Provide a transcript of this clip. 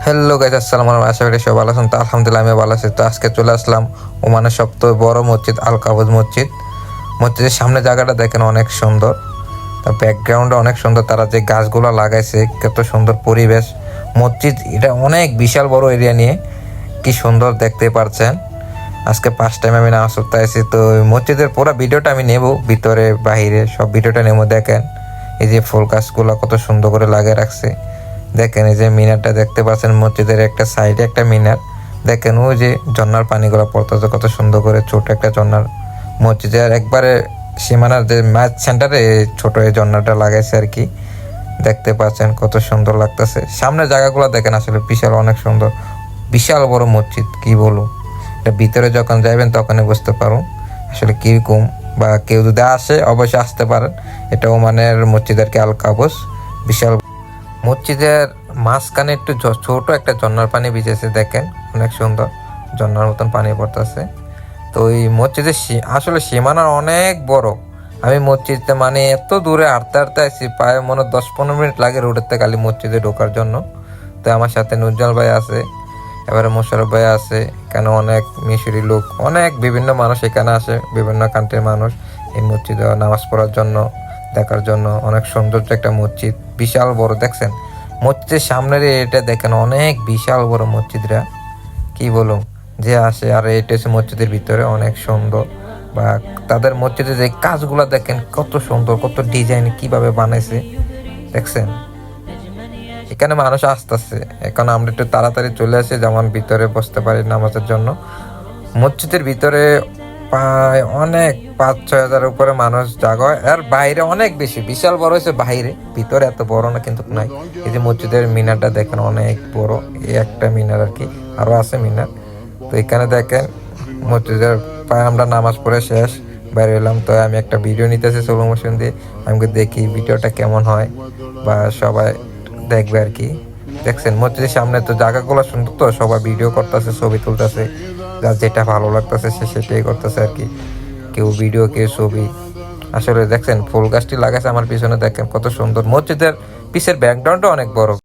Hello guys, আসসালামু আলাইকুম। আশা করি সবাই ভালো আছেন। তো আলহামদুলিল্লাহ আমি ভালো আছি। তো আজকে চলে আসলাম ওমানের সবথেকে বড় মসজিদ আল কাবুজ মসজিদ। মসজিদের সামনে জায়গাটা দেখেন অনেক সুন্দর, তার ব্যাকগ্রাউন্ডে অনেক সুন্দর, তারা যে গাছগুলো লাগাইছে কত সুন্দর পরিবেশ। মসজিদ এটা অনেক বিশাল বড় এরিয়া নিয়ে, কি সুন্দর দেখতে পারছেন। আজকে ফার্স্ট টাইম আমি নামাজ পড়তে আসি। তো মসজিদের পুরো ভিডিওটা আমি নেব, ভিতরে বাহিরে সব ভিডিওটা নেব। দেখেন এই যে ফুল গাছগুলো কত সুন্দর করে লাগিয়ে রাখছে। দেখেন এই যে মিনারটা দেখতে পাচ্ছেন, মসজিদের একটা সাইডে একটা মিনার। দেখেন ওই যে ঝর্ণার পানিগুলো পড়তেছে কত সুন্দর করে, ছোট একটা ঝর্ণার। মসজিদের একবারে সীমানার যে ম্যাচ সেন্টারে ছোট এই ঝর্ণাটা লাগাইছে আর কি। দেখতে পাচ্ছেন কত সুন্দর লাগতেছে। সামনের জায়গাগুলো দেখেন আসলে বিশাল, অনেক সুন্দর, বিশাল বড় মসজিদ কি বলবো। এটা ভিতরে যখন যাবেন তখনই বুঝতে পারুন আসলে কিরকম। বা কেউ যদি আসে অবশ্যই আসতে পারেন। এটা ওমানের মসজিদ আর কি, আল কাবুজ। বিশাল মসজিদের মাঝখানে একটু ছোট একটা ঝর্ণার পানি ভিজেছে, দেখেন অনেক সুন্দর ঝর্ণার মতন পানি পড়তেছে। তো ওই মসজিদের আসলে সীমানা অনেক বড়। আমি মসজিদে মানে এত দূরে হাঁটতে হাঁটতে আসছি, প্রায় মনে হয় 10-15 মিনিট লাগে রোডের থেকে খালি মসজিদে ঢোকার জন্য। তো আমার সাথে নুজ্জ্বল ভাই আছে, এবারে মোশারফ ভাই আছে। এখানে অনেক মিশরি লোক, অনেক বিভিন্ন মানুষ এখানে আসে, বিভিন্ন কান্ট্রির মানুষ এই মসজিদে নামাজ পড়ার জন্য, দেখার জন্য। অনেক সৌন্দর্য একটা মসজিদ, বিশাল বড়। দেখছেন মসজিদের সামনের এটা দেখেন অনেক বিশাল বড় মসজিদরা, কি বলুন। যে আসে আর এটা হচ্ছে মসজিদের ভিতরে অনেক সুন্দর। বা তাদের মসজিদের যে কাজগুলো দেখেন কত সুন্দর, কত ডিজাইন কিভাবে বানাইছে দেখছেন। এখানে মানুষ আসতেছে, এখন আমরা একটু তাড়াতাড়ি চলে আসি যেমন ভিতরে বসতে পারি নামাজের জন্য। মসজিদের ভিতরে প্রায় অনেক 5-6 হাজার উপরে মানুষ জাগা হয়। আর বাইরে অনেক বেশি, বিশাল বড় হয়েছে বাইরে, ভিতরে এত বড় না কিন্তু নাই। এই যে মসজিদের মিনারটা দেখেন অনেক বড়, এই একটা মিনার আর কি, আরো আছে মিনার। তো এখানে দেখেন মসজিদের প্রায় আমরা নামাজ পড়ে শেষ বাইরে এলাম। তো আমি একটা ভিডিও নিতেছি স্লো মোশন দিয়ে, আমি দেখি ভিডিওটা কেমন হয় বা সবাই দেখবে আর কি। দেখছেন মসজিদের সামনে তো জায়গাগুলো সুন্দর, তো সবাই ভিডিও করতেছে, ছবি তুলতেছে, যার যেটা ভালো লাগতেছে সে সেটাই করতেছে আর কি। কেউ ভিডিও, কেউ ছবি। আসলে দেখছেন ফুল গাছটি লাগাইছে আমার পিছনে, দেখেন কত সুন্দর। মসজিদের পিছের ব্যাকগ্রাউন্ডটা অনেক বড়।